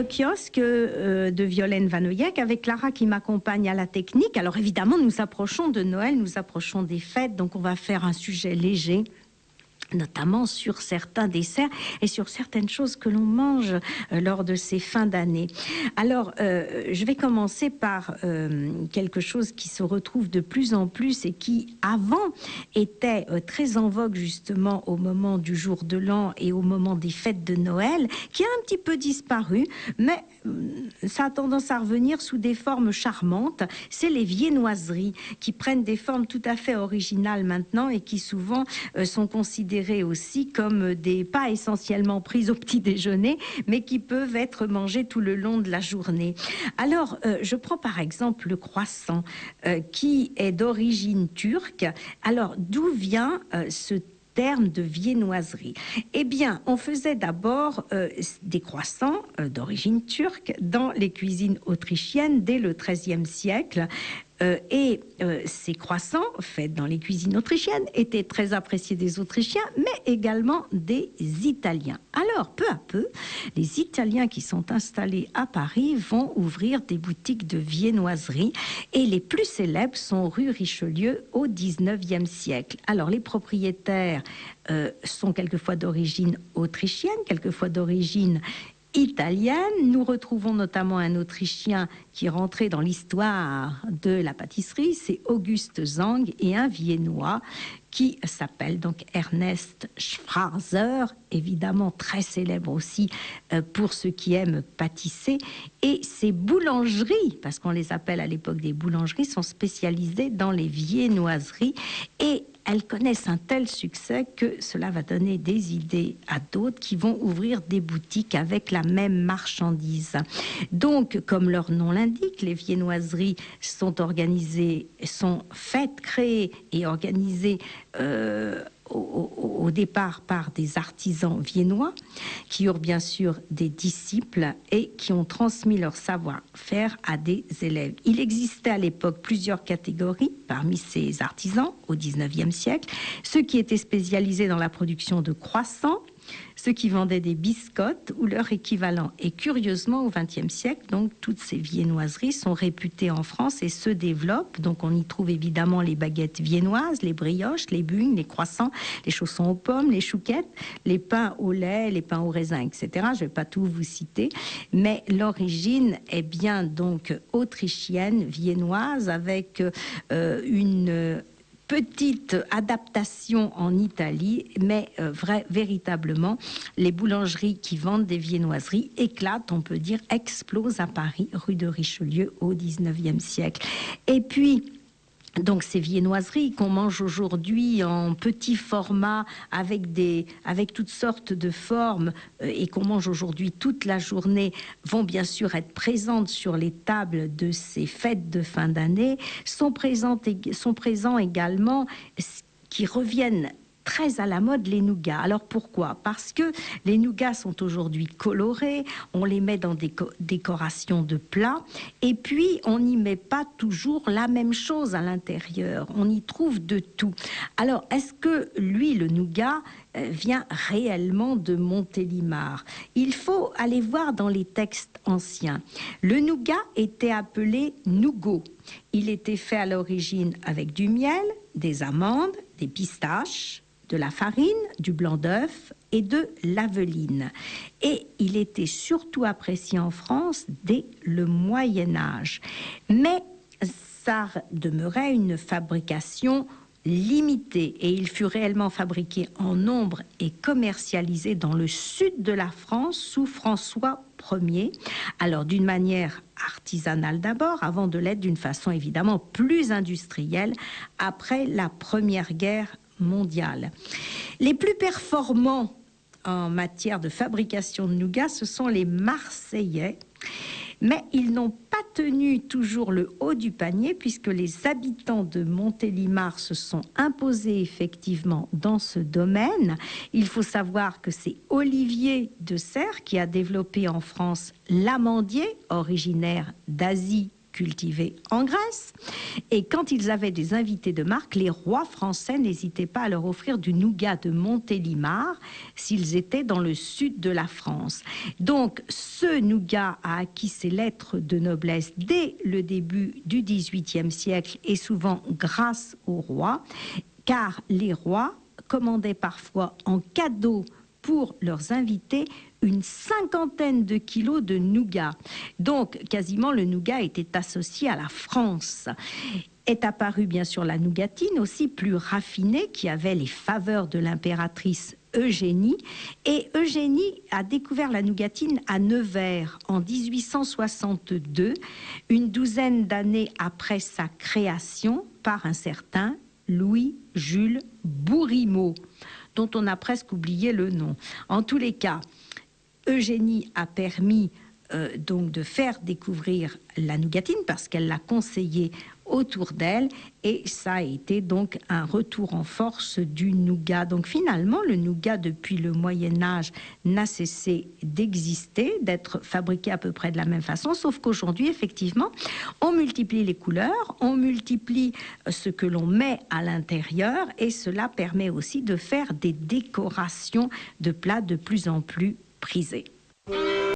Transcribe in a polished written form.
kiosque de Violaine Vanoyek avec Clara qui m'accompagne à la technique. Alors évidemment, nous approchons de Noël, nous approchons des fêtes, donc on va faire un sujet léger, notamment sur certains desserts et sur certaines choses que l'on mange lors de ces fins d'année. Alors, je vais commencer par quelque chose qui se retrouve de plus en plus et qui, avant, était très en vogue justement au moment du jour de l'an et au moment des fêtes de Noël, qui a un petit peu disparu, mais ça a tendance à revenir sous des formes charmantes. C'est les viennoiseries qui prennent des formes tout à fait originales maintenant et qui souvent sont considérées aussi comme des pas essentiellement pris au petit déjeuner, mais qui peuvent être mangés tout le long de la journée. Alors, je prends par exemple le croissant qui est d'origine turque. Alors, d'où vient ce terme de viennoiserie? Eh bien, on faisait d'abord des croissants d'origine turque dans les cuisines autrichiennes dès le XIIIe siècle. Ces croissants faits dans les cuisines autrichiennes étaient très appréciés des Autrichiens, mais également des Italiens. Alors, peu à peu, les Italiens qui sont installés à Paris vont ouvrir des boutiques de viennoiserie et les plus célèbres sont rue Richelieu au XIXe siècle. Alors, les propriétaires sont quelquefois d'origine autrichienne, quelquefois d'origine italienne. Nous retrouvons notamment un Autrichien qui est rentré dans l'histoire de la pâtisserie, c'est Auguste Zang, et un Viennois qui s'appelle donc Ernest Schwarzer, évidemment très célèbre aussi pour ceux qui aiment pâtisser. Et ces boulangeries, parce qu'on les appelle à l'époque des boulangeries, sont spécialisées dans les viennoiseries et elles connaissent un tel succès que cela va donner des idées à d'autres qui vont ouvrir des boutiques avec la même marchandise. Donc, comme leur nom l'indique, les viennoiseries sont organisées, sont faites, créées et organisées au départ par des artisans viennois qui eurent bien sûr des disciples et qui ont transmis leur savoir-faire à des élèves. Il existait à l'époque plusieurs catégories parmi ces artisans au XIXe siècle, ceux qui étaient spécialisés dans la production de croissants, ceux qui vendaient des biscottes ou leur équivalent. Et curieusement, au XXe siècle, donc, toutes ces viennoiseries sont réputées en France et se développent. Donc, on y trouve évidemment les baguettes viennoises, les brioches, les bugnes, les croissants, les chaussons aux pommes, les chouquettes, les pains au lait, les pains au raisin, etc. Je ne vais pas tout vous citer, mais l'origine est bien donc autrichienne, viennoise, avec une petite adaptation en Italie, mais véritablement, les boulangeries qui vendent des viennoiseries éclatent, on peut dire, explosent à Paris, rue de Richelieu, au XIXe siècle. Et puis, donc ces viennoiseries qu'on mange aujourd'hui en petit format avec toutes sortes de formes et qu'on mange aujourd'hui toute la journée vont bien sûr être présentes sur les tables de ces fêtes de fin d'année, sont présents également qui reviennent très à la mode, les nougats. Alors pourquoi? Parce que les nougats sont aujourd'hui colorés, on les met dans des décorations de plats, et puis on n'y met pas toujours la même chose à l'intérieur, on y trouve de tout. Alors est-ce que lui, le nougat, vient réellement de Montélimar? Il faut aller voir dans les textes anciens. Le nougat était appelé nougat. Il était fait à l'origine avec du miel, des amandes, des pistaches, de la farine, du blanc d'œuf et de l'aveline. Et il était surtout apprécié en France dès le Moyen-Âge. Mais ça demeurait une fabrication limitée et il fut réellement fabriqué en nombre et commercialisé dans le sud de la France sous François Ier. Alors d'une manière artisanale d'abord, avant de l'être d'une façon évidemment plus industrielle après la Première Guerre mondiale. Les plus performants en matière de fabrication de nougat, ce sont les Marseillais, mais ils n'ont pas tenu toujours le haut du panier puisque les habitants de Montélimar se sont imposés effectivement dans ce domaine. Il faut savoir que c'est Olivier de Serres qui a développé en France l'amandier, originaire d'Asie cultivé en Grèce. Et quand ils avaient des invités de marque, les rois français n'hésitaient pas à leur offrir du nougat de Montélimar s'ils étaient dans le sud de la France. Donc, ce nougat a acquis ses lettres de noblesse dès le début du XVIIIe siècle et souvent grâce aux rois, car les rois commandaient parfois en cadeau pour leurs invités une 50aine de kilos de nougat. Donc, quasiment, le nougat était associé à la France. Est apparue bien sûr la nougatine, aussi plus raffinée, qui avait les faveurs de l'impératrice Eugénie. Et Eugénie a découvert la nougatine à Nevers en 1862, une douzaine d'années après sa création par un certain Louis-Jules Bourimaud, dont on a presque oublié le nom. En tous les cas, Eugénie a permis donc de faire découvrir la nougatine parce qu'elle l'a conseillé autour d'elle et ça a été donc un retour en force du nougat. Donc finalement, le nougat depuis le Moyen-Âge n'a cessé d'exister, d'être fabriqué à peu près de la même façon, sauf qu'aujourd'hui, effectivement, on multiplie les couleurs, on multiplie ce que l'on met à l'intérieur et cela permet aussi de faire des décorations de plats de plus en plus prisés.